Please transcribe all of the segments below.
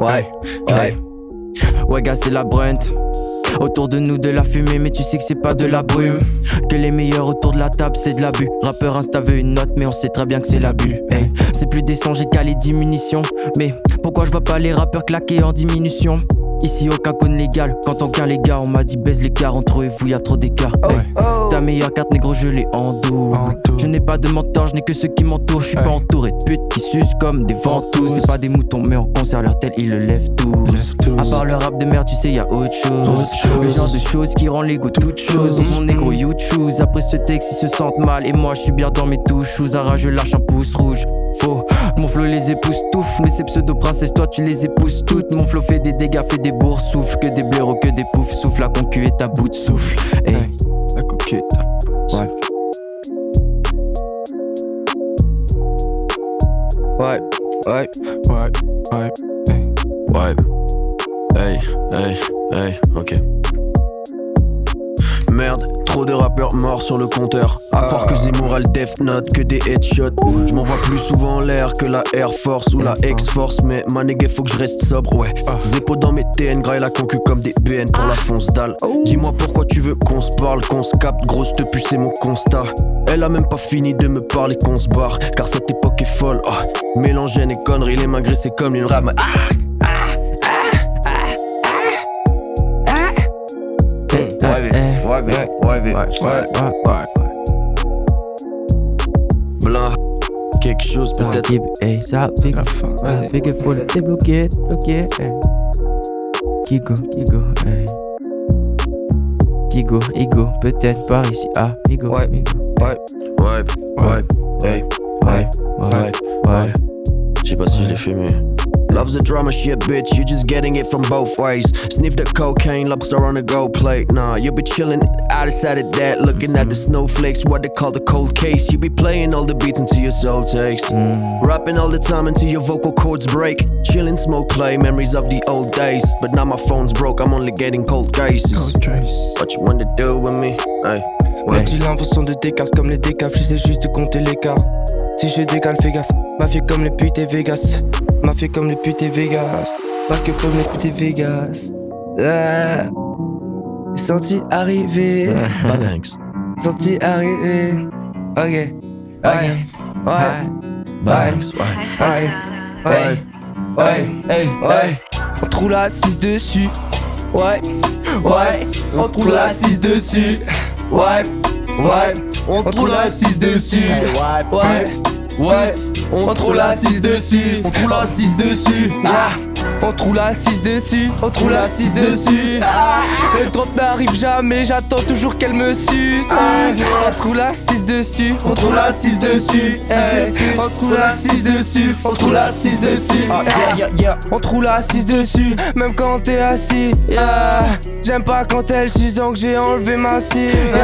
Ouais, ouais. Ouais, gars, c'est la brunt. Autour de nous de la fumée, mais tu sais que c'est pas de la brume. Que les meilleurs autour de la table, c'est de l'abus. Rappeur Insta veut une note, mais on sait très bien que c'est l'abus. Hey. C'est plus décent, j'ai calé 10 munitions. Mais pourquoi je vois pas les rappeurs claquer en diminution? Ici aucun code légal, quand on vient les gars, on m'a dit baise l'écart entre eux et vous, y'a trop d'écart. Ta meilleure carte négro, je l'ai en double. Je n'ai pas de mentor, je n'ai que ceux qui m'entourent. Je suis pas entouré de putes qui sucent comme des ventouses. C'est pas des moutons, mais on conserve leur tel, ils le lèvent tous. À part le rap de merde, tu sais, y'a autre chose. Le genre de choses qui rend l'ego toute chose. Mon négro YouTube, après ce texte, ils se sentent mal. Et moi, je suis bien dans mes touches. Sous un rage, je lâche un pouce rouge. Faux, mon flow les époustoufle. Mais ces pseudo-princesses, toi, tu les épouses toutes. Mon flow fait des dégâts, fait des bourres, souffle. Que des blaireaux, que des poufs, souffle. La concu est à bout de souffle. Hey. La coquette. Ouais. Ouais, ouais, ouais, ouais, hey. Ouais, hey, hey, hey, ok. Merde, trop de rappeurs morts sur le compteur. À croire que Zemmour a le Death Note, que des headshots. Je m'envoie plus souvent en l'air que la Air Force ou la X-Force. Mais ma nigga faut que je reste sobre, ouais. Zépo dans mes TN, graille la concu comme des BN pour la fonce dalle. Dis-moi pourquoi tu veux qu'on se parle, qu'on se capte, grosse te pue, c'est mon constat. Elle a même pas fini de me parler qu'on se barre, car cette époque est folle. Mélange et conneries, les magrets c'est comme une rame. Blanc, quelque chose peut-être. Hey, ça pique. Fait qu'il faut le débloquer, bloquer. Kigo, hey. Kigo, Igo, peut-être par ici. Ah, Igo, ouais, hey, ouais. Je sais pas si je l'ai fait, mais. Loves the drama shit, bitch, you just getting it from both ways. Sniff the cocaine, lobster on a gold plate. Nah, you be chillin' out of sight of that, looking at the snowflakes, what they call the cold case. You be playing all the beats until your soul takes. Rapping all the time until your vocal cords break. Chillin', smoke clay, memories of the old days. But now my phone's broke, I'm only getting cold cases. What you wanna do with me? Hey. Ouais, j'ai l'invention de Descartes comme les décafs, j'essaie juste de compter l'écart. Si je décale, fais gaffe, mafia comme les putes et Vegas. Mafia comme les putes et Vegas. Pas que comme les putes et Vegas. Senti arriver. Banks. Senti arriver. Ok. Ouais. Banks. Ouais. On trouve la 6 dessus. Ouais. On trouve la 6 dessus. Ouais. On trouve la 6 dessus. On trouve la 6 dessus. On trouve la 6 dessus. On trouve la 6 dessus. On trouve la 6 dessus. Le drop n'arrive jamais, j'attends toujours qu'elle me suce. On trouve la 6 dessus. On trouve la 6 dessus. On trouve la 6 dessus. On trouve la 6 dessus. On trouve la 6 dessus, même quand t'es assis. J'aime pas quand elle suce, donc j'ai enlevé ma cime.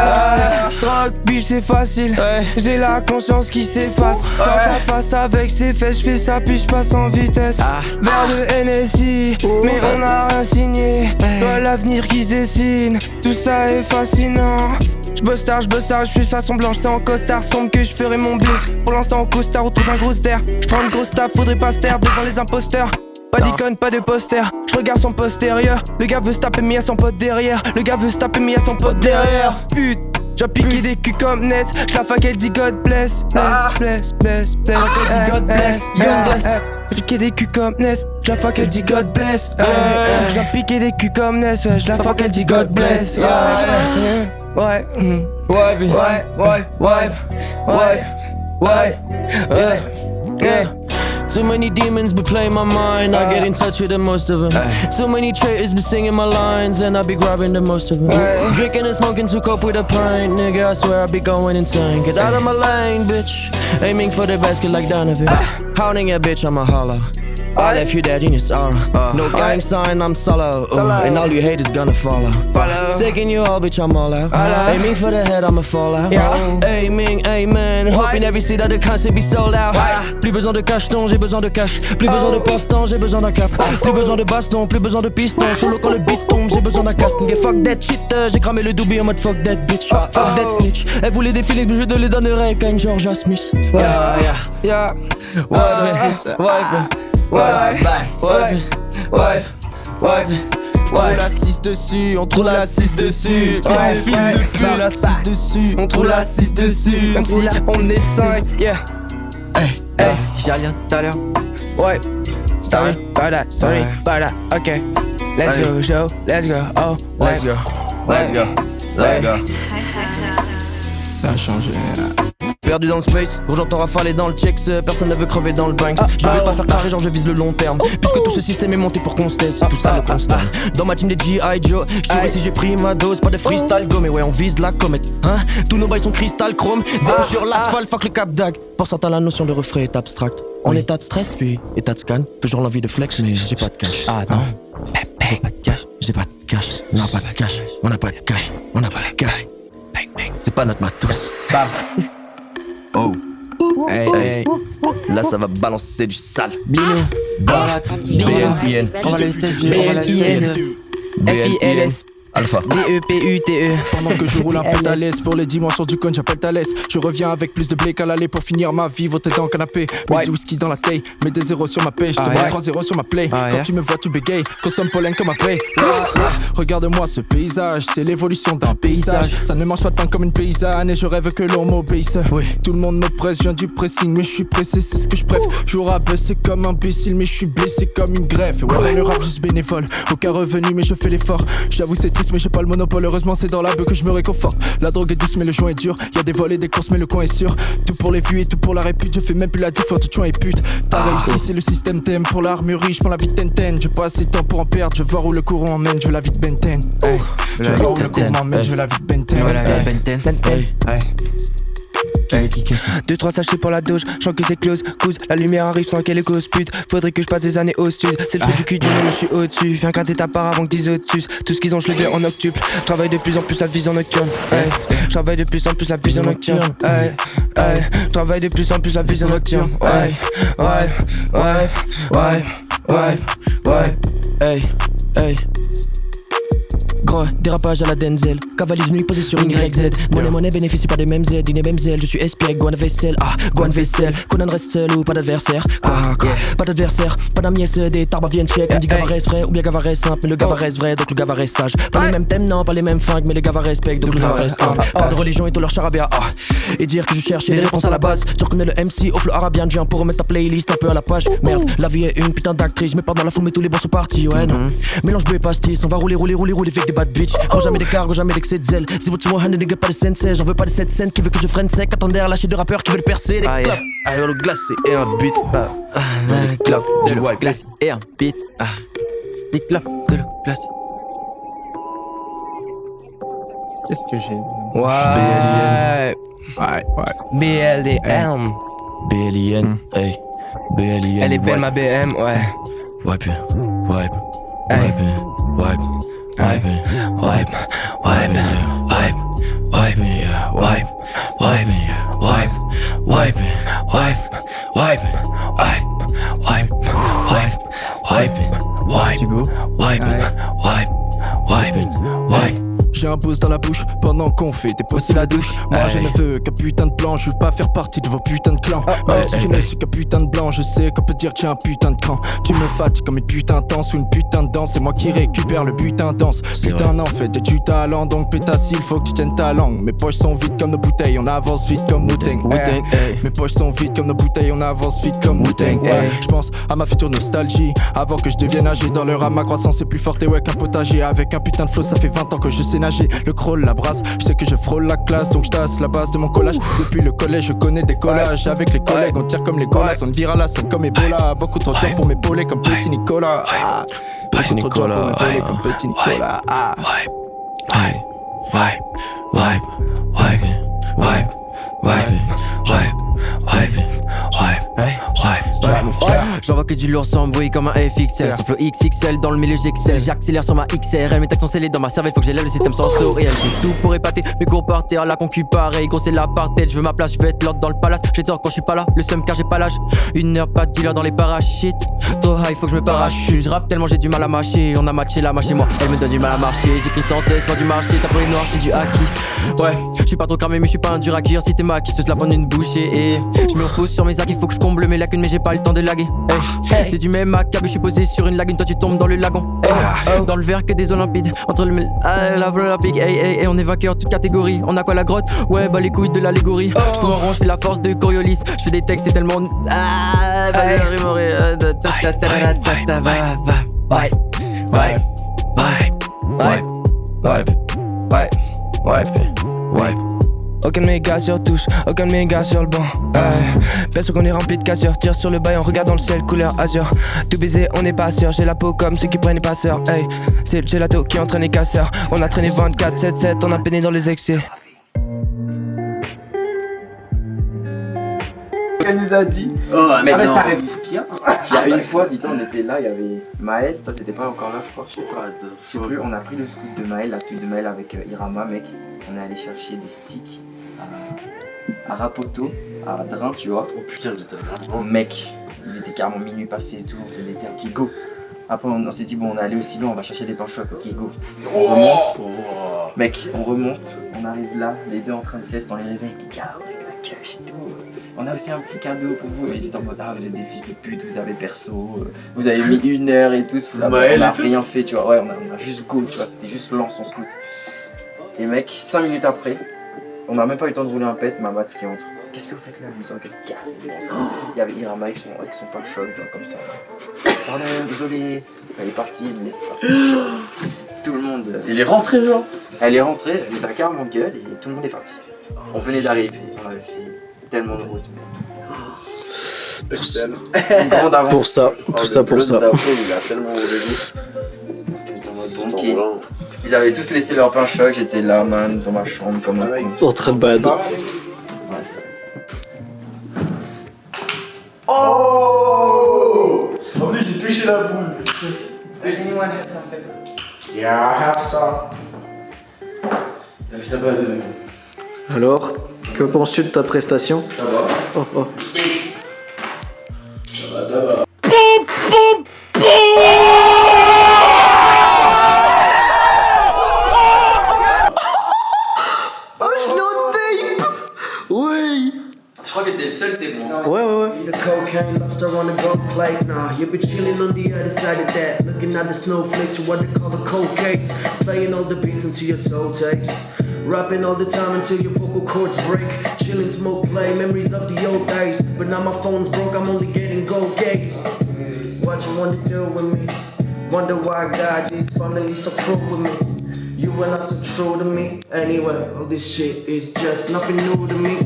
Rock bitch c'est facile. J'ai la conscience qui s'efface. Face à face avec ses fesses, j'fais ça puis j'passe en vitesse. Vers le NSI, mais on n'a rien signé. Vois l'avenir qui se dessine, tout ça est fascinant. J'bosse tard, j'fais façon blanche, c'est en costard sombre que j'ferai mon blé. Pour l'instant en costard autour d'un gros terre. J'prends une grosse taf, faudrait pas se taire devant les imposteurs. Pas d'icône, pas de poster, j'regarde son postérieur. Le gars veut se taper mais y'a son pote derrière. Le gars veut se taper mais y'a son pote derrière. Putain, j'ai piqué des culs comme net. J'la fuck elle dit God bless. Bless. God bless. J'ai piqué des culs comme Ness. J'la fuck elle dit God bless. J'ai piqué des culs comme Ness. J'la fuck elle dit God bless. Ouais. Too many demons be playing my mind, I get in touch with the most of them. Too many traitors be singing my lines, and I be grabbing the most of them. Drinking and smoking to cope with a pint, nigga, I swear I be going insane. Get out of my lane, bitch, aiming for the basket like Donovan. Hounding a bitch, I'm a hollow. I left you dead in your sorrow. No gang sign, I'm solo. And all you hate is gonna follow. Taking you all, bitch, I'm all out. Aiming for the head, I'ma fall out. Aiming, amen. Hoping every seat of the concert be sold out. Plus besoin de cacheton, j'ai besoin de cash. Plus besoin de passe-temps, j'ai besoin d'un cap. Plus besoin de baston, plus besoin de piston. Solo quand le beat tombe, j'ai besoin d'un casting. Et fuck that shit, j'ai cramé le doobie en mode fuck that bitch. Fuck that snitch. Elle voulait défiler, je te les donnerai qu'à une Georgia Smith. wipe, wipe. On trouve la 6 dessus, on trouve la 6 dessus. Ouais, Fils de pute, la 6 dessus. On trouve la 6 dessus. Même si on est 5, yeah. Hey, Hey, j'ai rien tout à l'heure. ouais. Sorry, by that, ok. Let's go, Joe, let's go, oh, let's go, let's go, let's go. Ça a changé. Perdu dans le space, gros j'entends rafaler dans le checks, personne ne veut crever dans le Banks. Je veux pas faire carré, genre je vise le long terme. Puisque tout ce système est monté pour qu'on se taise, tout ça le constate. Dans ma team des G.I. Joe, je si j'ai pris ma dose, pas de freestyle go, mais ouais on vise la comète. Hein? Tous nos bails sont cristal chrome, zéro sur l'asphalte, fuck le cap d'ag. Pour certains la notion de refrain est abstracte. En état de stress puis état de scan, toujours l'envie de flex mais j'ai pas de cash. Ah non. J'ai pas de cash, j'ai pas de cash, on n'a pas de cash, on n'a pas de cash, on n'a pas de cash. C'est pas notre matos. Bam. Oh, Hey, hey. là ça va balancer du sale. Binou. BNPN, On va le saisir, on va le saisir. F-I-L-S. Alpha. D-E-P-U-T-E. Pendant que je roule un peu à l'aise pour les dimensions du coin, j'appelle Thalès. Je reviens avec plus de blé qu'à l'aller pour finir ma vie. Voter dans le canapé, mets du whisky dans la taille, mets des zéros sur ma paye. Je te vois 3-0 sur ma play. Quand tu me vois, tu bégayes, consomme pollen comme un pré. Regarde-moi ce paysage, c'est l'évolution d'un paysage. Ça ne mange pas de pain comme une paysanne et je rêve que l'on m'obéisse. Tout le monde m'oppresse, je viens du pressing, mais je suis pressé, c'est ce que je préfère. Je rabaissé comme un imbécile, mais je suis blessé comme une greffe. Ouais, le rap juste bénévole, aucun revenu, mais je fais l'effort. J'avoue, c'est triste, mais j'ai pas le monopole. Heureusement, c'est dans la beuh que je me réconforte. La drogue est douce, mais le joint est dur. Y'a des vols et des courses, mais le coin est sûr. Tout pour les vues et tout pour la répute. Je fais même plus la différence de joint et pute. T'as réussi, c'est le système t'aime. Pour l'armurerie, je prends la vie de Tenten. J'ai pas assez de temps pour en perdre. Je veux voir où le courant emmène. Je veux la vie de Benten. Je veux voir où le courant m'emmène. Je veux la vie de Benten. Deux, trois sachets pour la doge, je sens que c'est close, cause la lumière arrive sans qu'elle est cause pute. Faudrait que je passe des années au stud. C'est le truc du cul du monde, je suis au-dessus. Viens gratter ta part avant que des autres sucent. Tout ce qu'ils ont, je le fais en octuple. Travaille de plus en plus la vision nocturne. Travaille de plus en plus la vision nocturne. Travaille de plus en plus la vision nocturne. Gros, dérapage à la Denzel. Cavalier de nuit posé sur une YZ. Monnaie bénéficie pas des mêmes Z, des mêmes ailes. Je suis espiègle, Gohan Vaisselle. Ah, Gohan Vaisselle. Conan reste seul ou pas d'adversaire. Quoi, pas d'adversaire, pas d'amiès, des tarbas viennent check. On dit Gava reste vrai ou bien Gava reste simple. Mais le Gava reste vrai, donc le Gava reste sage. Pas les mêmes thèmes, non, pas les mêmes fringues. Mais les Gava respectent, donc le Gava reste humble. Pas de religion et tout leur charabia. Et dire que je cherchais les réponses à la base. Tu reconnais le MC au flow arabian. Viens pour remettre ta playlist un peu à la page. Merde, la vie est une putain d'actrice. Je me pars dans la foule, mais tous les bons sont partis. Ouais, non. Mélange bleu et pastis. On va rouler avec des bad bitch. Gros jamais d'écart, gros jamais d'excès de zèle. Si vous tuez un nigga pas de sensei. J'en veux pas de cette scène qui veut que je freine sec. Attendez à lâcher de rappeurs qui veulent percer les clubs. Allez, le glacé et un beat. Des clubs de l'eau glacée et un beat. Des clubs de l'eau glacée. Qu'est-ce que j'ai? Ouais. BLM. BLM. Hey, BLIN. Elle est belle ma BM, ouais. Wipe, wipe, Hey. wipe, wipe, wipe, wipe, wipe, wipe, wipe, wipe, wipe, wipe, wipe, wipe, wipe, wipe, wipe, wipe, Tu go? wipe, wipe, wipe, wipe. J'ai un pouce dans la bouche pendant qu'on fait des pauses sous la douche. Moi je ne veux qu'un putain de plan, je veux pas faire partie de vos putains de clans. Même si je ne suis qu'un putain de blanc, je sais qu'on peut dire que j'ai un putain de cran. Tu me fatigues comme une putain de danse ou une putain de danse. C'est moi qui récupère le butin danse. Putain en fait j'ai du talent, donc pétasse il faut que tu tiennes ta langue. Mes poches sont vides comme nos bouteilles, on avance vite comme Wu-Tang. Mes poches sont vides comme nos bouteilles, on avance vite comme Wu-Tang. Je pense à ma future nostalgie, avant que je devienne âgé dans leur âme. Ma croissance est plus forte et ouais qu'un potager. Avec un putain de flow ça fait 20 ans que je sais nager. Le crawl, la brasse, je sais que je frôle la classe. Donc je tasse la base de mon collage. Depuis le collège je connais des collages. Avec les collègues on tire comme les golas. On dira là c'est comme Ebola. Beaucoup trop dur pour m'épauler comme petit Nicolas. Beaucoup trop dur pour m'épauler comme petit Nicolas. J'envoie que du lourd sans bruit comme un FXL. Sans flow XXL dans le milieu j'excelle. J'accélère sur ma XRL. Mes tacs sont scellés dans ma cervelle. Faut que j'élève le système sensoriel. J'ai tout pour épater. Mes cours par terre. La concu pareil. Gros c'est la par tête. Je veux ma place. Je veux être l'ordre dans le palace. J'ai tort quand je suis pas là. Le seum car j'ai pas l'âge. 1 heure pas de dealer dans les parachutes. Trop high faut que je me parachute. Je rappe tellement j'ai du mal à mâcher. On a matché la mâche chez moi. Elle me donne du mal à marcher. J'écris sans cesse. Moi du marché. T'as pas les noirs c'est du acquis. Ouais. suis pas trop cramé mais je suis pas un dur à cuire. Si t'es ma kisseuse la prendre une bouchée. Et je me repose sur mes acquis, faut que je comble mes lacunes mais j'ai pas le temps de laguer. T'es du même acabit, je suis posé sur une lagune, toi tu tombes dans le lagon. Dans le verre que des olympides, entre le la olympique. On est vainqueur toute catégorie. On a quoi la grotte? Ouais bah les couilles de l'allégorie. Je tourne en rond, je fais la force de Coriolis. Je fais des textes, c'est tellement vas-y rimerai. Aucun de mes gars sur touche, aucun de mes gars sur le banc. Bien sûr qu'on est rempli de casseurs. Tire sur le bail en regardant le ciel couleur azur. Tout baiser, on n'est pas sûr. J'ai la peau comme ceux qui prennent les passeurs. Hey, c'est le gelato qui entraîne les casseurs. On a traîné 24/7/7, on a peiné dans les excès. Elle nous a dit. Oh, mais mais non. ça révise bien. Il y a une fois, dis-toi, on était là, il y avait Maël, toi t'étais pas encore là, je crois, je sais plus, on a pris le scoop de Maël, la truc de Maël avec Irama, mec. On est allé chercher des sticks à Rapoto, à Drin, tu vois. Oh putain, vous êtes Oh mec, il était carrément minuit passé et tout, on s'est dit ok go. Après on s'est dit bon on est allé aussi loin, on va chercher des pains chocs, ok go. On remonte, mec, on remonte, on arrive là, les deux en train de sieste, on les réveille, les gars, on a la cash et tout. On a aussi un petit cadeau pour vous, ils étaient en mode ah vous êtes des fils de pute, vous avez perso, vous avez mis 1 heure et tout, on a rien fait tu vois, ouais on a juste go tu vois, c'était juste lent son scoot. Et mec, 5 minutes après, on n'a même pas eu le temps de rouler un pet, ma maths qui entre. Qu'est-ce que vous faites là? Nous sommes il y avait Irama avec son pain de choc, genre comme ça. Pardon, désolé. Elle est partie, mais c'était chaud. Tout le monde. Il est rentré, genre. Elle est rentrée, elle nous a carrément gueule et tout le monde est parti. On venait d'arriver, on avait fait tellement de route. Une grande aventure. Pour ça, tout ça pour ça. Il a tellement roulé. Ok. Ils avaient tous laissé leur pain choc, j'étais là, man, dans ma chambre comme un con. En train de bad. Ouais, ça. Oh! En plus, j'ai touché la boule. Yeah, I have some. Alors, que penses-tu de ta prestation? Ça va. Oh oh. Ça va. Oui. Je crois que t'es le seul témoin. Ouais. The cocaine lobster on the gold plate, nah. You be chilling on the other side of that, looking at the snowflakes, or what they call the cold cakes, playing all the beats until your soul takes, rapping all the time until your vocal cords break, chilling, smoke, play, memories of the old days, but now my phone's broke, I'm only getting gold cakes. What you wanna do with me? Wonder why God is finally so cruel with me. You were not so true to me. Anyway, all this shit is just nothing new to me.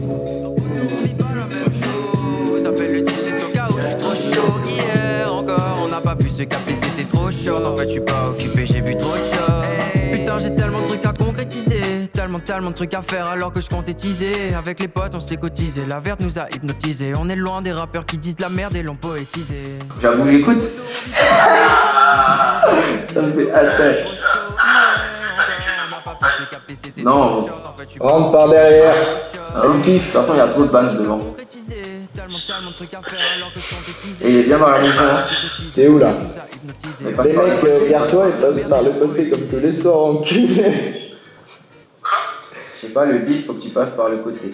Appelle le 18 au cas où c'est trop chaud. Hier encore, on n'a pas pu se capter, c'était trop chaud. En fait, je suis pas occupé, j'ai bu trop de choses. Putain, j'ai tellement de trucs à concrétiser. Tellement de trucs à faire alors que je comptais teaser. Avec les potes, on s'est cotisé. La verte nous a hypnotisé. On est loin des rappeurs qui disent de la merde et l'ont poétisé. J'avoue, j'écoute. Ça me fait attaque. Non, Rentre par derrière. elle kiffe. De toute façon, il y a trop de bands devant. Et il est bien dans la maison. T'es où là? Mais pas Les par le mecs, côté. regarde-toi et passe par le côté comme tous les sorts enculés. Je sais pas, le beat, faut que tu passes par le côté.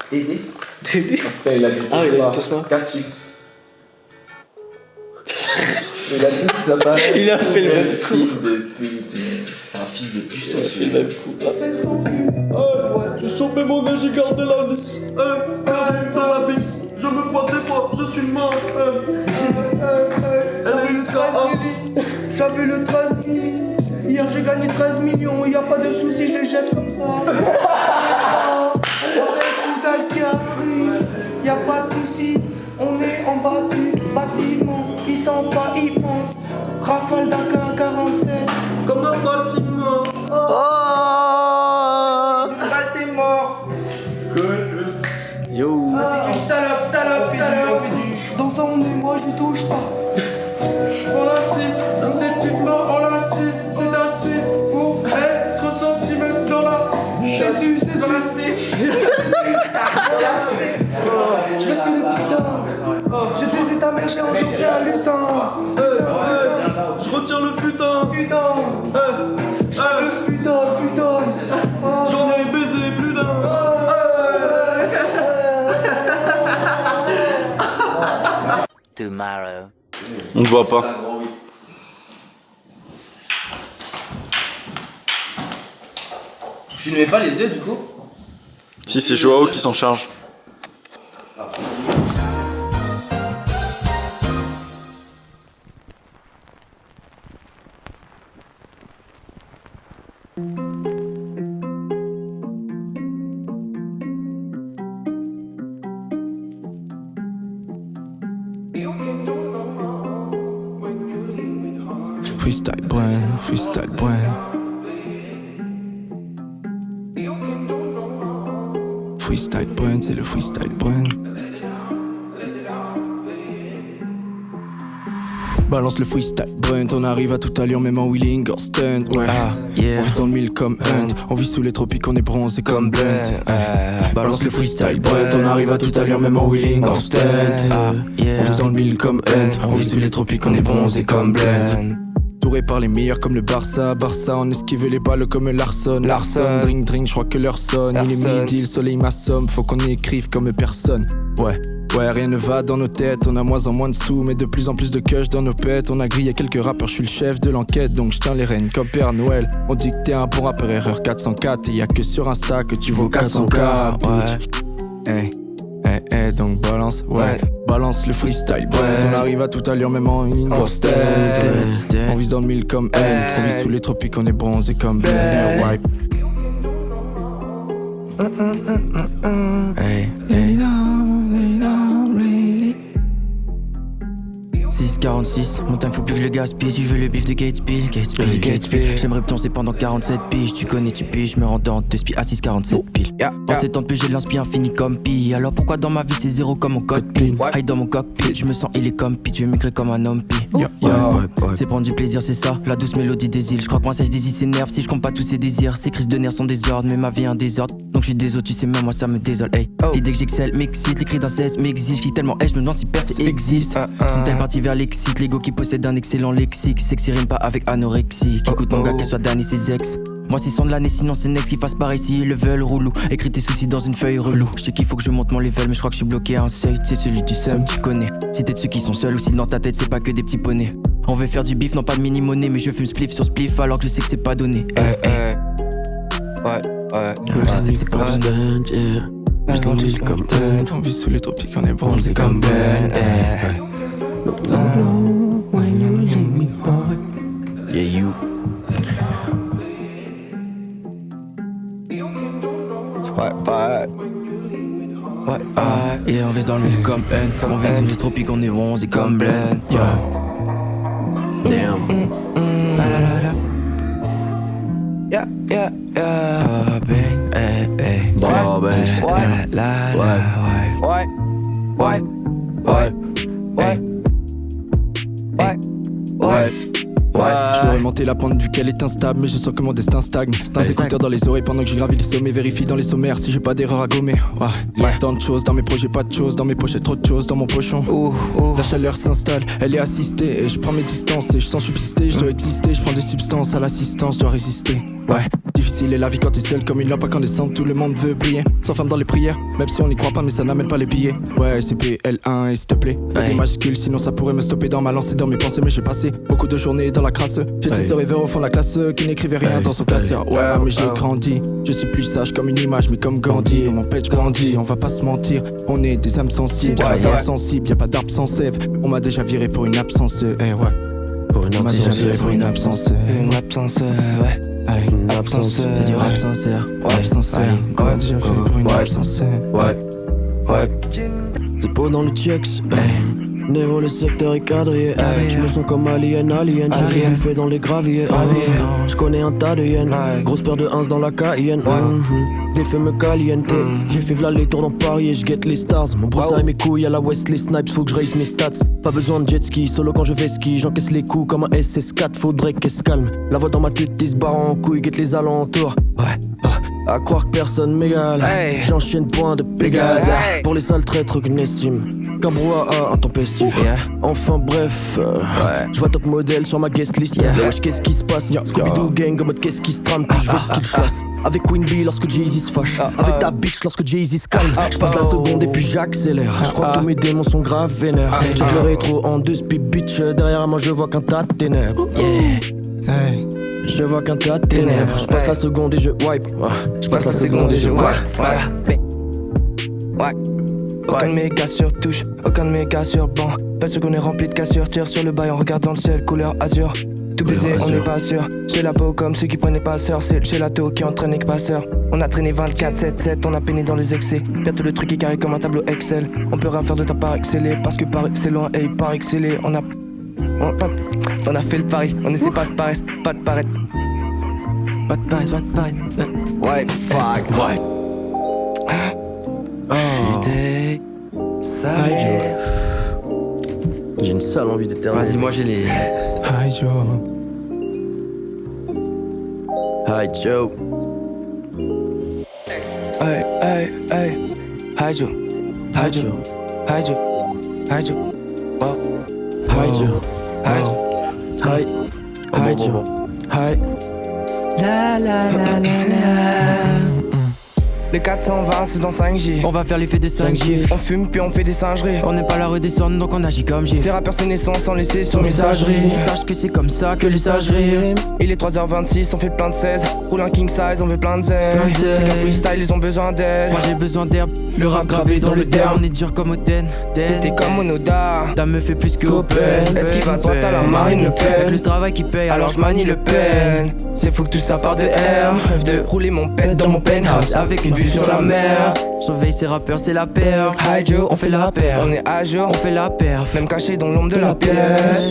Tédé. Putain, il a dit tout Ah, il a ça. dit tout ça. 4 dessus. Il a dit ça va. Il a fait le même coup. Fils de pute. C'est un fils de puceau. Il a fait le même coup. J'ai chopé mon nez, j'ai gardé la vis. Dans la bise, je me vois des fois, je suis mort. J'avais le 13 millions. Hier j'ai gagné 13 millions. Y'a pas de soucis, je les jette comme ça. Avec Bouddha qui arrive, y'a pas de soucis. On est en bas du bâtiment. Ils sont pas immenses. Rafale d'AK-47 comme un bâtiment. T'es mort. Yo. T'es une salope. Dans son nez, moi je touche pas. Enlacé, cette pute m'a enlacé. C'est assez pour elle. 30 cm dans la Jésus, c'est enlacé. Je me suis le putain. J'ai baisé ta mère, j'ai engendré un lutin. Je retiens le putain. tomorrow. On te voit pas. Vous filmez pas les yeux du coup? Si, c'est Joao qui s'en charge. Freestyle brand, freestyle brand. Freestyle brand, c'est le freestyle brand. Balance le freestyle brand, on arrive à tout allure même en wheeling or stunt. Ouais. On vit dans le mille comme Hunt, on vit sous les tropiques, on est bronzé comme Blunt. Balance le freestyle brand, on arrive à tout allure même en wheeling or stunt. On vit dans le mille comme Hunt, on vit sous les tropiques, on est bronzé comme Blunt. Touré par les meilleurs comme le Barça, on esquive les balles comme Larson, drink, je crois que l'heure sonne. Il est midi, le soleil m'assomme, faut qu'on écrive comme personne. Ouais, rien ne va dans nos têtes, on a moins en moins de sous, mais de plus en plus de cush dans nos pètes. On a grillé quelques rappeurs, je suis le chef de l'enquête, donc je tiens les rênes comme Père Noël. On dit que t'es un bon rappeur, erreur 404, et y'a que sur Insta que tu vaux 400K, bitch. Donc balance, balance le freestyle brand. On arrive à tout allure même en une stand. On vise dans le mille comme Hunt, on vise sous les tropiques, on est bronzé comme Blend. Ouais. 646, mon time faut plus que je le gaspille. Si je veux le bif de Gatesville. J'aimerais penser pendant 47 piges. Tu connais, tu piges, je me rends dans 2 spies à 647 pile. En 7 ans de plus j'ai l'inspire infini comme pi. Alors pourquoi dans ma vie c'est zéro comme mon code PIN? High dans mon cockpit, je me sens il est comme pi. Tu veux migrer comme un homme pi. C'est prendre du plaisir, c'est ça, la douce mélodie des îles. Je crois que moi ça Daisy s'énerve si je compte pas tous ses désirs. Ces crises de nerfs sont désordres, mais ma vie est un désordre. Donc je suis désolé, tu sais même moi ça me désole. Hey, l'idée que j'excelle m'excite, l'écrit d'un 16 m'exige. Qui tellement est, je me demande si percer existe. Sont-elles parties vers l'excite, l'ego qui possède un excellent lexique. Sexy rime pas avec anorexie. Qui coûte mon gars, qu'elle soit Danny ses ex. Moi 600 de l'année, sinon c'est next qui fasse pareil si ils le veulent, roulou. Écris tes soucis dans une feuille relou. Je sais qu'il faut que je monte mon level, mais je crois que je suis bloqué à un seuil. C'est celui du seum, tu connais. Si t'es de ceux qui sont seuls ou si dans ta tête c'est pas que des petits poneys. On veut faire du bif, non pas de mini-monnaie, mais je fume spliff sur spliff alors que je sais que c'est pas donné. Je sais que c'est pas donné. Vite dans l'île comme Hunt, on vit sous les tropiques, on est bronzé comme Ben. Yeah, you. Et on vise dans le mille comme Hunt, on vise sous les tropiques, on est bronzé comme Ben. Damn. Je veux remonter la pente vu qu'elle est instable, mais je sens que mon destin stagne. Dans les écouteurs dans les oreilles pendant que je gravis les sommets. Vérifie dans les sommaires si j'ai pas d'erreur à gommer. Tant de choses dans mes projets, pas de choses dans mes pochettes, trop de choses dans mon pochon. La chaleur s'installe, elle est assistée et je prends mes distances et je sens subsister. Je dois exister, je prends des substances à l'assistance, je dois résister. Difficile est la vie quand t'es seul comme une lampe incandescente. Tout le monde veut briller, sans femme dans les prières. Même si on n'y croit pas mais ça n'amène pas les billets. C'est PL1 et s'il te plaît des majuscules, sinon ça pourrait me stopper dans ma lancée, dans mes pensées. Mais j'ai passé beaucoup de journées dans la crasse. J'étais ce rêveur au fond de la classe qui n'écrivait rien dans son classeur. Mais j'ai grandi, je suis plus sage comme une image, mais comme Gandhi. Mon page grandit, on va pas se mentir. On est des âmes sensibles, y'a pas d'arbre sensible, y'a pas d'arbre sans sève. On m'a déjà viré pour une absence, on m'a déjà viré pour une absence. Une absence, une absence, c'est du rap sincère. Rap sincère, on m'a déjà viré pour une absence. C'est pas dans le checks, Néo, le secteur est quadrillé. Je me sens comme alien. J'ai rien fait dans les graviers. Je connais un tas de yens. Grosse paire de 1 dans la Cayenne. Des feux me caliente. J'ai fait v'là les tours dans Paris et je guette les stars. Mon brossard et mes couilles à la Wesley Snipes. Faut que je raise mes stats. Pas besoin de jet ski. Solo quand je vais ski. J'encaisse les coups comme un SS4. Faudrait qu'elle se calme. La voix dans ma tête, ils se barrent en couille. Guette les alentours. À croire que personne m'égale. Hey. J'enchaîne point de Pégase. Hey. Pour les sales traîtres qu'une estime. Cabroa intempestif. Enfin bref, je vois top modèle sur ma guest list. Wesh, qu'est-ce qui se passe? Scooby-Doo gang en mode qu'est-ce qui se trame? Puis je veux ce qu'il chasse. Avec Queen Bee lorsque Jay-Z se fâche. Avec ta bitch lorsque Jay-Z se calme. Je passe la seconde et puis j'accélère. Je crois que tous mes démons sont grave vénères. Check le rétro en deux speed bitch. Derrière moi je vois qu'un tas de ténèbres. Je vois qu'un tas de ténèbres. Je passe la seconde et je wipe. Je passe la seconde et je wipe. Aucun de mes gars sur touche, aucun de mes gars sur banc. Pas sûr qu'on est rempli de cassures. Tire sur le bail en regardant le ciel, couleur azur. Tout baiser, on n'est pas sûr. J'ai la peau comme ceux qui prenaient passeur. C'est le gelato qui entraîne les passeurs. On a traîné 24/7/7, on a peiné dans les excès. Bientôt le truc est carré comme un tableau Excel. On peut rien faire de ta part exceller. Parce que Paris c'est loin et il part exceller. On a fait le pari, on essaie pas de paraître, pas de paraître. Pas de paraître, pas de paraître. Ouais, fuck, ouais. J'étais salaire. J'ai une sale envie d'éternuer. Vas-y, moi j'ai les. Hi Joe. Hi Joe. Hey, hey, hey. Hi Joe. Hi Joe. Hi Joe. Hi Joe. Oh. Hi Joe. Hi Joe. Hi. Hi Joe. Hi. La la la la la. Les 420 c'est dans 5G. On va faire l'effet de 5G. On fume puis on fait des singeries. On n'est pas la redescendre donc on agit comme G. Ces rappeurs c'est naissance sans laisser sur messagerie. Sache que c'est comme ça que les sages rient. Il est 3h26, on fait plein de 16. Roule un king size, on veut plein de zèles. Plein de zèles. C'est qu'un freestyle, ils ont besoin d'aide. Moi j'ai besoin d'herbe, le rap gravé dans le derme. On est dur comme Oden. T'es comme Monoda. Ta me fait plus que Open. Est-ce qu'il va droit à la Marine Le Avec Pen? le travail qui paye Alors je manie le pen. C'est fou que tout ça part de R. Rêve de rouler mon pet dans mon penthouse avec une vue sur la mer. Surveille ces rappeurs, c'est la paire. Hi Joe, On fait la paire. on est à jour. On fait la perf. Même caché dans l'ombre de la pièce.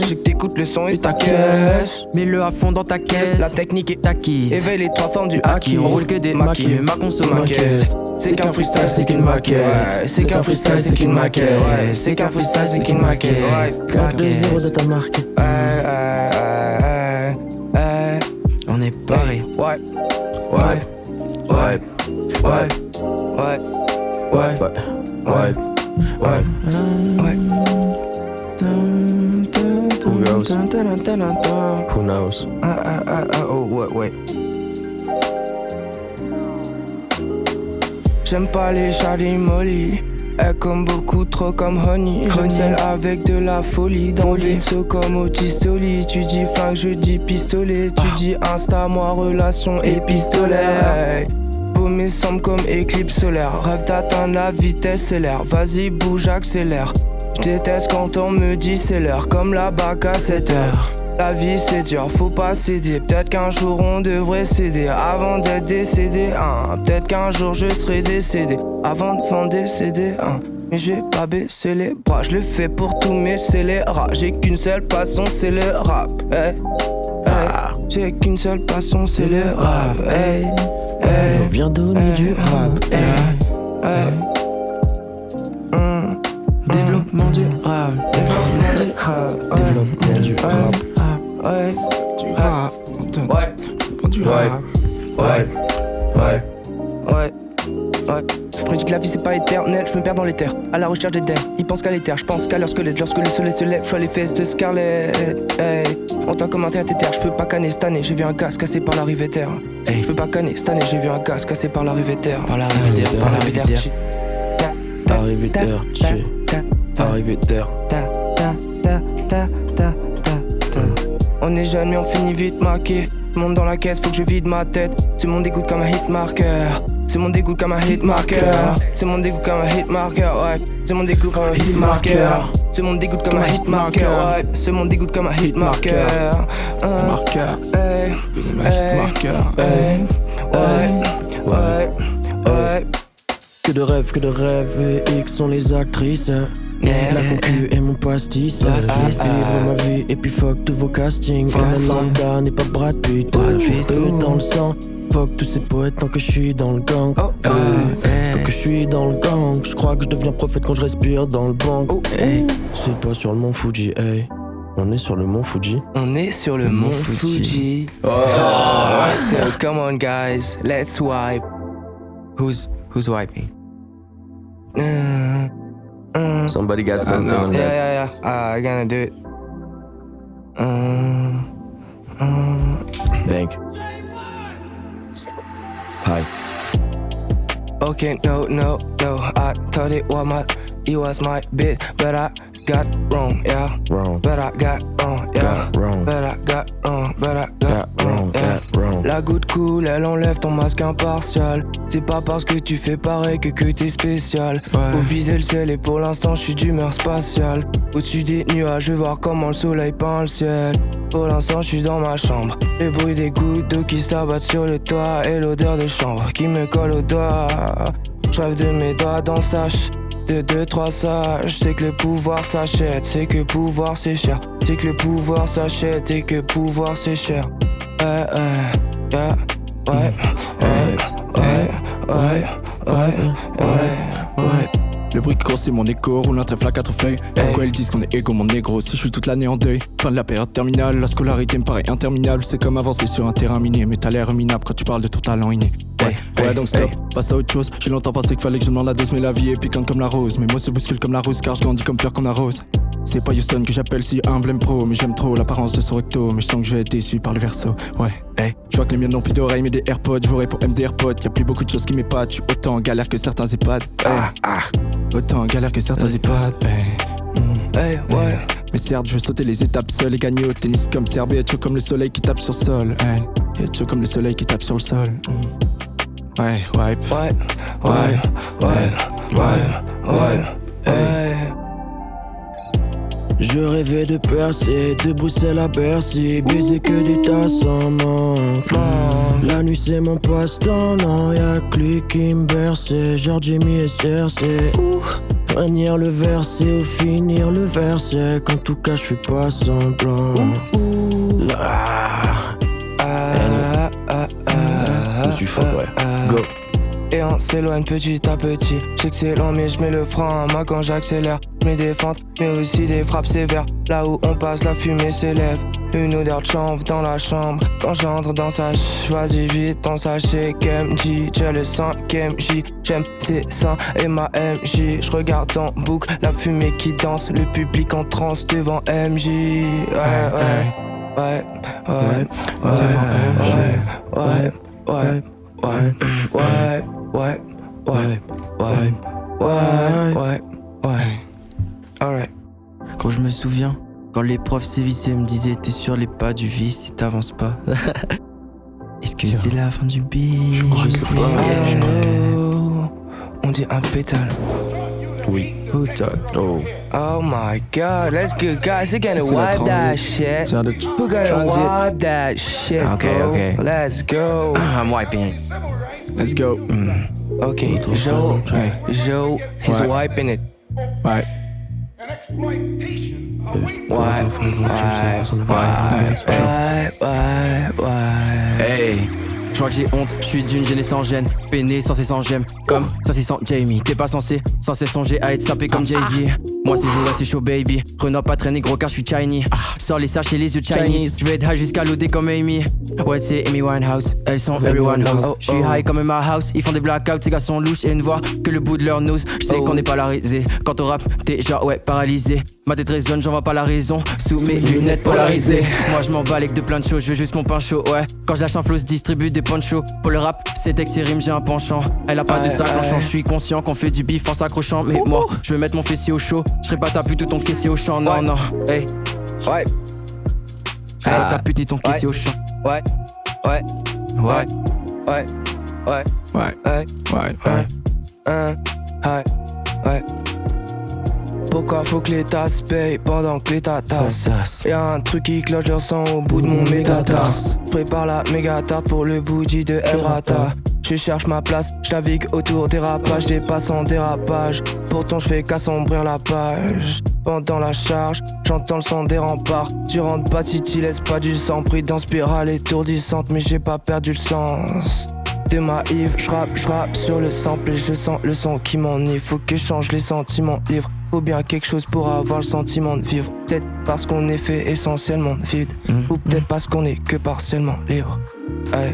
Je sais que t'écoutes le son et ta caisse. Mets-le à fond dans ta caisse. La technique est T'acquise. éveille les trois formes du Acquis. acquis. On roule que des maquis. Mais ma conso maquette. C'est qu'un freestyle, c'est qu'une maquette. Ouais, c'est qu'un freestyle, c'est qu'une maquette. Ouais, c'est qu'un freestyle, c'est qu'une maquette. Ouais, 4-2-0 de ta marque. On est paré. Ouais, ouais, ouais, ouais, ouais, ouais, ouais, ouais, ouais. Who knows? Who knows? Oh, ouais. J'aime pas les Charlie Molly. Elle comme beaucoup, trop comme Honey. J'aime celle avec de la folie. Dans le vide, saut comme Autistoli. Tu dis flingue, je dis pistolet. Tu dis Insta, moi relation épistolaire. Paumé semble comme éclipse solaire. Rêve d'atteindre la vitesse, c'est l'air. Vas-y, bouge, accélère. Je déteste quand on me dit c'est l'heure. Comme la bac à 7 heures. La vie c'est dur, faut pas céder. Peut-être qu'un jour on devrait céder avant d'être décédé. Peut-être qu'un jour je serai décédé avant de vendre des CD. Mais j'ai pas baissé les bras, je le fais pour tous mes scélérats. J'ai qu'une seule passion, c'est le rap. J'ai qu'une seule passion, c'est le rap. On vient donner du rap. Développement du rap. Développement du rap. Ouais. Du rap. Du rap. Ouais. Je me dis que la vie c'est pas éternel, je me perds dans les terres, à la recherche d'Eden. Ils pensent qu'à l'éther, je pense qu'à leur squelette. Lorsque le soleil se lève, je suis à les fesses de Scarlett. Hey. On t'a commenté à tes terres, je peux pas canner cette année, j'ai vu un gaz cassé par l'arrivée terre. Hey. Je peux pas canner cette année, j'ai vu un gaz cassé par l'arrivée terre. Par l'arrivée terre, par l'arrivée terre. Arrivé terre, arrivé terre. On est jeunes mais on finit vite marqué. Monte dans la caisse, faut que je vide ma tête. Ce monde dégoûte comme un hit marker. Ce monde dégoûte comme un hit marker. Ce monde dégoûte comme un hit marker, ouais. Ce monde dégoûte comme un hit marker. Ce monde dégoûte comme un hit marker, ouais. Ce monde dégoûte comme un hit marker. Marqueur. Marqueur. Ouais. Que de rêves, et X sont les actrices. La concu est mon pastis. Vivre ma vie et puis fuck tous vos castings. Lambda n'est pas Brad Pitt. Dans le sang, fuck tous ces poètes tant que je suis dans le gang. Tant que je suis dans le gang, je crois que je deviens prophète quand je respire dans le banc. C'est pas sur le mont Fuji, hey. On est sur le mont Fuji. On est sur le mont Fuji. So come on guys, let's wipe. Who's wiping? Somebody got something on that. Yeah. I gonna do it. Bank. Hi. Okay, no. I thought it was my bit, but I got wrong, yeah. Wrong. But I got wrong, yeah. Got wrong. But I got wrong, yeah. Got wrong. La goutte coule, elle enlève ton masque impartial. C'est pas parce que tu fais pareil que t'es spécial. Faut viser le ciel et pour l'instant je suis d'humeur spatiale. Au-dessus des nuages, je vais voir comment le soleil peint le ciel. Pour l'instant je suis dans ma chambre. Le bruit des gouttes d'eau qui s'abattent sur le toit et l'odeur de chanvre qui me colle au doigt. Je rêve de mes doigts dans sache. De 2-3 sages, c'est que le pouvoir s'achète, c'est que pouvoir c'est cher, c'est que le pouvoir s'achète et que pouvoir c'est cher. Ouais. Le bruit qui court c'est mon écho, roule un trèfle à 4 feuilles. Pourquoi ils disent qu'on est égaux mon négro si je suis toute l'année en deuil. Fin de la période terminale, la scolarité me paraît interminable. C'est comme avancer sur un terrain miné, mais t'as l'air minable quand tu parles de ton talent inné. Ouais donc stop, passe à autre chose. J'ai longtemps pensé qu'il fallait que je demande la dose, mais la vie est piquante comme la rose. Mes mots se bousculent comme la rose car je grandis comme fleur qu'on arrose. C'est pas Houston que j'appelle si humble aime pro, mais j'aime trop l'apparence de son recto. Mais je sens que je vais être déçu par le verso. Je vois que les miennes n'ont plus d'oreilles mais des AirPods. Je voudrais pour MD AirPods. Y'a plus beaucoup de choses qui m'épatent. Je suis autant en galère que certains EHPAD. Autant en galère que certains EHPAD. Mais certes je veux sauter les étapes seul et gagner au tennis comme Serbe. Être chaud comme le soleil qui tape sur le sol. Être chaud comme le soleil qui tape sur le sol. Ouais. Je rêvais de percer, de Bruxelles à Bercy, baiser que des tasses en manque. La nuit c'est mon passe-temps, non y'a que lui qui me berçait. Genre Jimmy et Cersei. Finir le verset ou finir le verset, qu'en tout cas je fais pas semblant. Je suis fort, ouais. Go. Et on s'éloigne petit à petit. Je sais que c'est lent mais je mets le frein à main quand j'accélère. Je mets des fentes mais aussi des frappes sévères. Là où on passe la fumée s'élève. Une odeur de chanvre dans la chambre. Quand j'entre dans sa vas-y vite ton sachet KMG. J'ai le 5ème J. J'aime ses seins et ma MJ. Je regarde en boucle la fumée qui danse. Le public en transe devant MJ. Ouais. Alright. Quand je me souviens, quand les profs sévissaient me disaient t'es sur les pas du vice si t'avances pas. Est-ce que c'est la fin du beat? Je sais pas. On dit un pétale. Oui. Oh my god, let's go guys, we're gonna wipe that shit. We're gonna wipe that shit, Okay. Let's go. I'm wiping. Let's go. Okay, Joe is wiping it. Ouais. Hey, je crois que j'ai honte, je suis d'une gênée sans gêne. Peiné, censé sans j'aime, comme ça c'est sans Jamie. T'es pas censé songer à être sapé comme Jay-Z. Moi c'est joué, c'est chaud baby. Renard pas traîner gros car je suis shiny. Sors les sachets, les yeux Chinese. Je vais être high jusqu'à l'OD comme Amy. Ouais c'est Amy Winehouse, elles sont everyone house. Je suis high comme ma house, ils font des blackouts. Ces gars sont louches et ne voient que le bout de leur nose. Je sais qu'on est polarisé, quand on rappe t'es genre ouais paralysé. Ma tête résonne, j'en vois pas la raison. Sous mes lunettes polarisées. Moi je m'en bats avec de plein de choses, je veux juste mon pain chaud, ouais. Quand je lâche un flow, se distribue des ponchos. Pour le rap, c'est texte et rime, j'ai un penchant. Elle a pas de sac en champ, je suis conscient qu'on fait du bif en s'accrochant. Mais moi, je veux mettre mon fessier au chaud. Je serai pas ta pute ou ton caissier au champ, non, hey. Ouais. Je serai pas ta pute ni ton caissier au champ. Ouais. Pourquoi faut que l'État se paye pendant que l'État tasse? Y'a un truc qui cloche, je ressens au bout de mon métatarse. Prépare la méga tarte pour le bougie de Emrata. Je cherche ma place, je navigue autour des rapages, des passants dérapage. Pourtant je fais qu'assombrir la page. Pendant la charge, j'entends le son des remparts. Tu rentres pas si tu laisses pas du sang. Pris dans spirale étourdissante, mais j'ai pas perdu le sens. De ma Yves, je rappe sur le sample et je sens le son qui m'enivre. Faut que je change les sentiments livres. Faut bien quelque chose pour avoir le sentiment de vivre. Peut-être parce qu'on est fait essentiellement vide. Ou peut-être parce qu'on est que partiellement libre. Hey.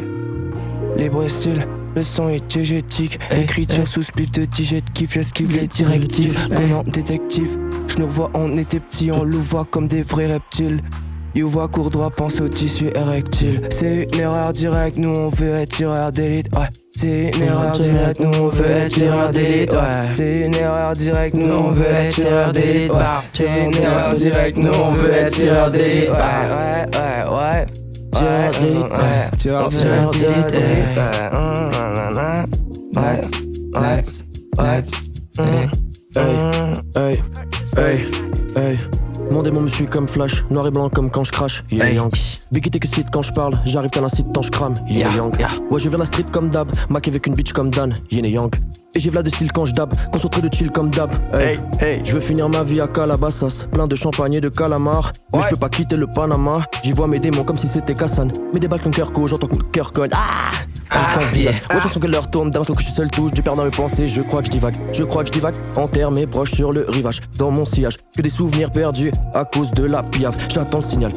libre style. Le son est diégétique, écriture sous split de digette, kiff, esquive les directives. Conan détective, je nous revois, on était petits, on louvoie comme des vrais reptiles. You vois court droit, pense au tissu érectile. C'est une erreur directe, nous on veut être tireur d'élite, ouais. C'est une erreur directe, nous on veut être tireur d'élite, ouais. C'est une erreur directe, nous on veut être tireur d'élite, ouais. C'est une erreur directe, nous on veut être tireur d'élite, ouais. Tireur d'élite, ouais. Tireur d'élite, Hey. Mon démon me suit comme Flash, noir et blanc comme quand je crache. Yeah, Yank. Big que cite quand je parle, j'arrive tel un site tant je crame. Yeah, Yank. Ouais, je viens la street comme Dab, Mac avec une bitch comme Dan. Yin et Yank. Et j'ai v'là de style quand je dab, concentré de chill comme Dab. Hey. Je veux finir ma vie à Calabasas, plein de champagne et de calamar. Mais je peux pas quitter le Panama. J'y vois mes démons comme si c'était Kassan. Mais des balles comme Kerko, j'entends que mon cœur cogne. Ouais, je sens que l'heure tourne, d'un que je suis seul touche, du père dans mes pensées, je crois que je divague, enterre mes proches sur le rivage, dans mon sillage, que des souvenirs perdus à cause de la piave. J'attends le signal,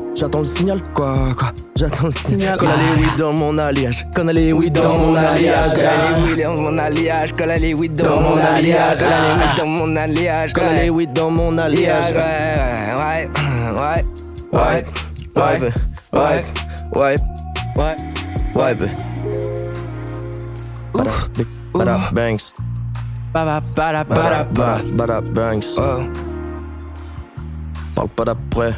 quoi, j'attends le signal. Quand elle est weed dans mon alliage, quand elle est weed dans mon alliage, quand elle est weed dans mon alliage, quand elle est weed dans mon alliage, quand elle est weed dans mon alliage, quand elle est weed dans mon alliage, ouais. Bada banks. Bada banks. Parle pas d'après.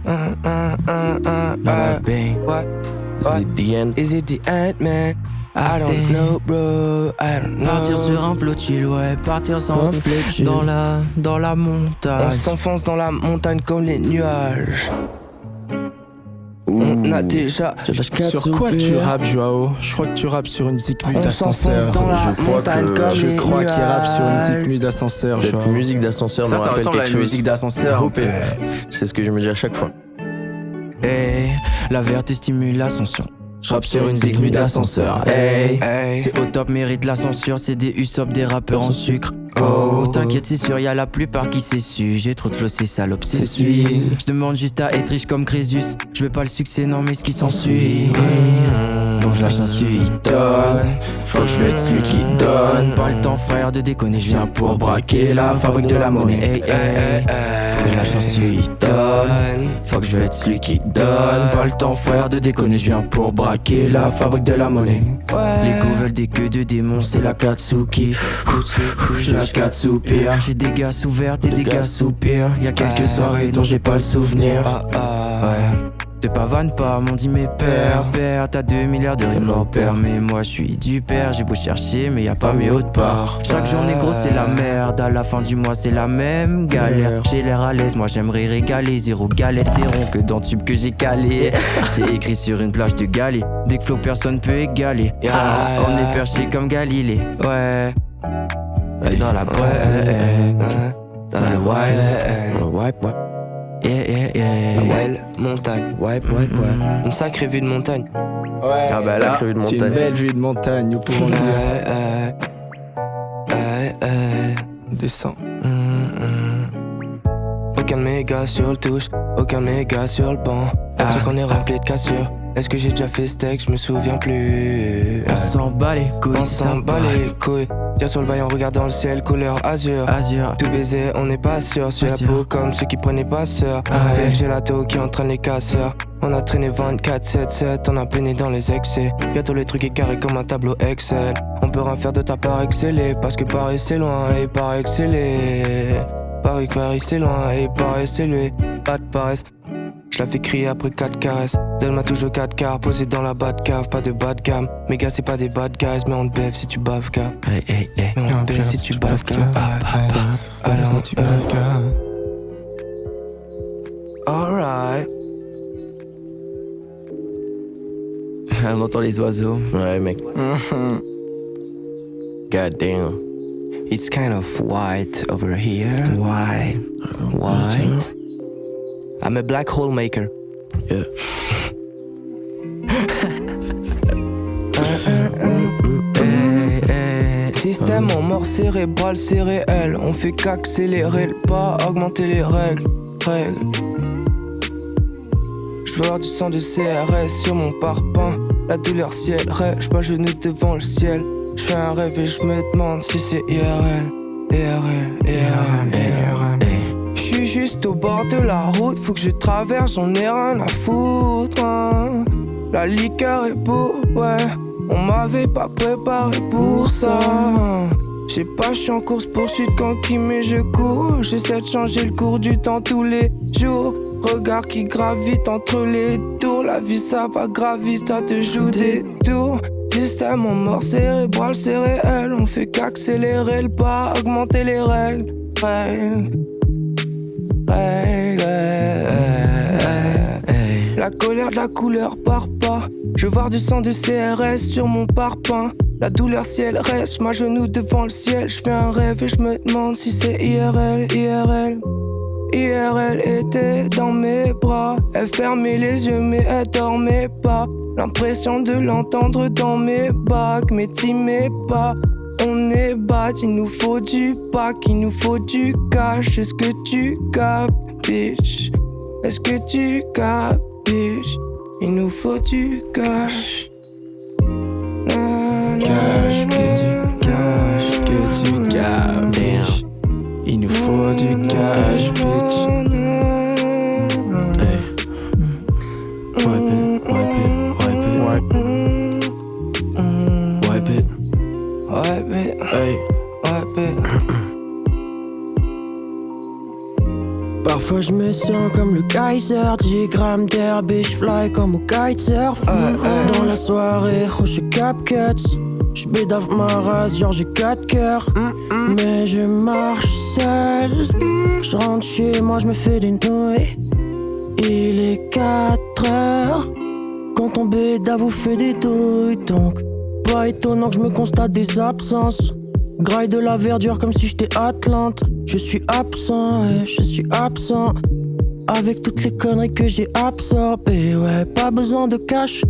Bada bang. Is it the end? Is it the end, man? I don't know, bro. I don't know. Partir sur un flot chill, ouais. Partir sans dans la montagne. On s'enfonce dans la montagne comme les nuages. On a déjà. Sur quoi tu rappes, Joao? Je crois que tu rappes sur une zik mue d'ascenseur. Je crois qu'il rappe sur une zik mue d'ascenseur. Cette musique d'ascenseur me rappelle ressemble à quelque une chose. musique d'ascenseur. C'est ce que je me dis à chaque fois. Hey, la verte stimule l'ascension. Je rappe sur une zik mue d'ascenseur. Hey, c'est au top, mérite la censure. C'est des Usopp, des rappeurs en sucre. Oh, t'inquiète, c'est sûr, y'a la plupart qui s'essuient. J'ai trop de flow, c'est salope, s'essuie. Je demande juste à être riche comme Crésus. Je veux pas le succès, non, mais ce qui s'ensuit. Donc je lâche un donne. Faut que je veux être celui qui donne. Pas le temps, frère, de déconner. Je viens pour braquer la fabrique de la monnaie. Faut que je lâche un donne. Faut que je veux être celui qui donne. Pas le temps, frère, de déconner. Je viens pour braquer la fabrique de la monnaie. Les go veulent des queues de démons, c'est la Katsuki. Je lâche 4 soupirs. J'ai des gars sous vertes et des gars sous pire. Y'a quelques soirées dont j'ai pas le souvenir. Ouais. Te pavane pas, m'ont dit mes pères. Père, t'as 2 milliards de rimes leur père. Mais moi je suis du père, j'ai beau chercher mais y'a pas mes hautes parts. Chaque journée gros c'est la merde, à la fin du mois c'est la même galère. J'ai l'air à l'aise, moi j'aimerais régaler. 0 galette et rond que dans tube que j'ai calé. J'ai écrit sur une plage de Galilée. Dès que flow personne peut égaler. On est perché comme Galilée. Ouais. Dans la boîte, dans le wipe, La belle montagne, une sacrée vue de montagne. Ouais, ah bah là, c'est une belle vue de montagne, nous pouvons dire. Descends. Aucun de mes gars sur le touche, aucun de mes gars sur le banc. Parce qu'on est rempli de cassures. Est-ce que j'ai déjà fait steak, je me souviens plus. On s'en bat les couilles, on s'en bat les couilles. Tire sur le bail en regardant le ciel, couleur azur. Tout baiser, on n'est pas sûr. Sur la peau comme ceux qui prenaient pas sœur. C'est le gelato qui entraîne les casseurs. On a traîné 24/7/7, on a peiné dans les excès. Bientôt les trucs est carré comme un tableau Excel. On peut rien faire de ta part exceller. Parce que Paris c'est loin et Paris exceller. Paris c'est loin et Paris c'est lui. Pas de paresse. Je la fais crier après 4 caresses. Donne-moi toujours 4 quarts, posé dans la bad cave, pas de bad gamme. Mes gars, c'est pas des bad guys, mais on te bève si tu baves, gars. Mais on te bève si tu baves, gars. Alors si tu baves, gars. Alright. On entend les oiseaux. Ouais, mec. God damn. It's kind of white over here. White. I'm a black hole maker. Yeah. Système en mort cérébrale, c'est réel. On fait qu'accélérer le pas, augmenter les règles. Je veux avoir du sang de CRS sur mon parpaing. La douleur ciel, rêve, m'agenouille devant le ciel. J'fais un rêve et j'me demande si c'est IRL. J'suis juste au bord de la route, faut que je traverse, j'en ai rien à foutre hein. La liqueur est beau, ouais, on m'avait pas préparé pour ça. J'sais pas, j'suis en course poursuite quand qui mais je cours. J'essaie de changer le cours du temps tous les jours. Regard qui gravite entre les tours. La vie ça va gravite, ça te joue des tours. Système en mort cérébral, c'est réel. On fait qu'accélérer le pas, augmenter les règles. La colère de la couleur part pas. Je vois du sang de CRS sur mon parpaing. La douleur ciel reste, m'agenouille devant le ciel. J'fais un rêve et j'me demande si c'est IRL. IRL était dans mes bras. Elle fermait les yeux mais elle dormait pas. L'impression de l'entendre dans mes bacs. Mais t'aimais pas, on est bas. Il nous faut du pack, il nous faut du cash. Est-ce que tu capes, bitch? Est-ce que tu capes, bitch? Il nous faut du cash. Cash, est-ce que tu capes? Il nous faut du cash, bitch. Hey. Wipe it. Hey. Parfois je me sens comme le Kaiser, 10 grammes d'herbe et je fly comme au kitesurf. Dans la soirée, je CapCuts. Je bédave ma race, genre j'ai 4 cœurs. Mais je marche seul. Je rentre chez moi, je me fais des nouilles. Il est 4 heures. Quand on bédave, vous fait des douilles. Donc, pas étonnant que je me constate des absences. Graille de la verdure comme si j'étais Atlante. Je suis absent, ouais, je suis absent. Avec toutes les conneries que j'ai absorbées. Ouais, pas besoin de cash.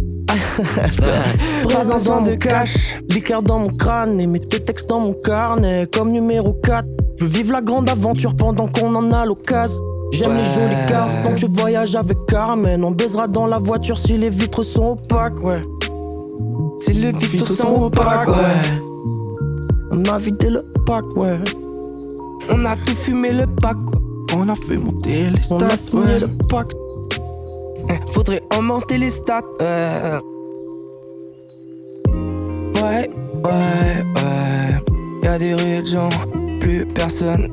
Présent dans mon cash, liqueur dans mon crâne et mes deux textes dans mon carnet. Comme numéro 4, je veux vivre la grande aventure pendant qu'on en a l'occasion. J'aime les jolies cars, donc je voyage avec Carmen. On baisera dans la voiture si les vitres sont opaques, ouais. Si les vitres sont opaques, ouais. On a vidé le pack, ouais. On a tout fumé le pack, ouais. On a fait monter les stats, on a signé ouais. le pacte. Faudrait augmenter les stats. Ouais. Y'a des rues de gens, plus personne.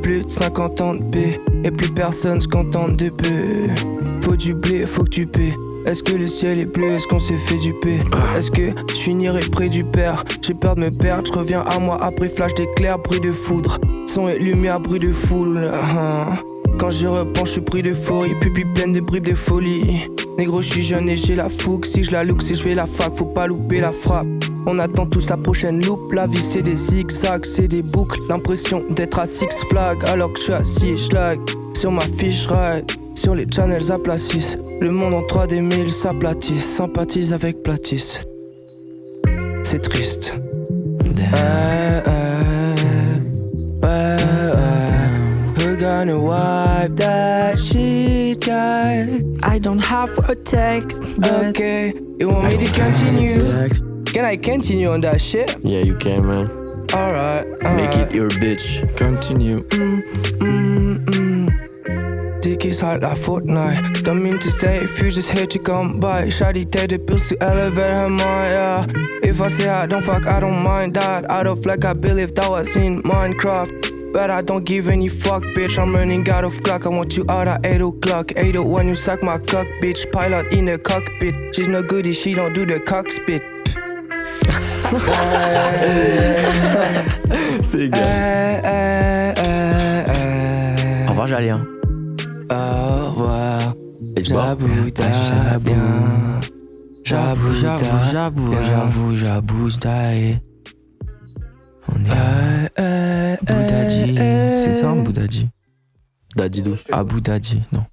Plus de 50 ans de paix. Et plus personne se contente de peu. Faut du blé, faut que tu paies. Est-ce que le ciel est bleu, est-ce qu'on s'est fait du paix? Est-ce que je finirai près du père? J'ai peur de me perdre, je reviens à moi après flash d'éclair, bruit de foudre. Son et lumière, bruit de foule. Quand j'y repense, je suis pris d'euphorie, pupille pleine de bribes de folie. Négro, je suis jeune et j'ai la fougue. Si je la look, si je vais la fac, faut pas louper la frappe. On attend tous la prochaine loupe. La vie c'est des zigzags, c'est des boucles. L'impression d'être à Six Flags alors que je suis assis, schlag. Sur ma fiche ride, sur les channels à Placis. Le monde en 3D 1000 s'aplatisse. Sympathise avec Platis. C'est triste. We're gonna wipe that shit, guys. I don't have a text, but Okay, you want me to continue? Can I continue on that shit? Yeah, you can, man. Alright. Make it your bitch. continue. Dick is hard like Fortnite. Don't mean to stay if you just hate to come by. Shawty take the pills to elevate her mind, yeah. If I say I don't fuck, I don't mind that. Out of luck, I believe that was in Minecraft. But I don't give any fuck, bitch. I'm running out of clock. I want you out at 8 o'clock. 8 when you suck my cock, bitch. Pilot in the cockpit. She's no goodie, she don't do the cock spit. C'est Au revoir, Jalien. Au revoir. J'abou, on est à Abu Dhabi. C'est ça, Abu Dhabi? Dadidou. Abu Dhabi, non.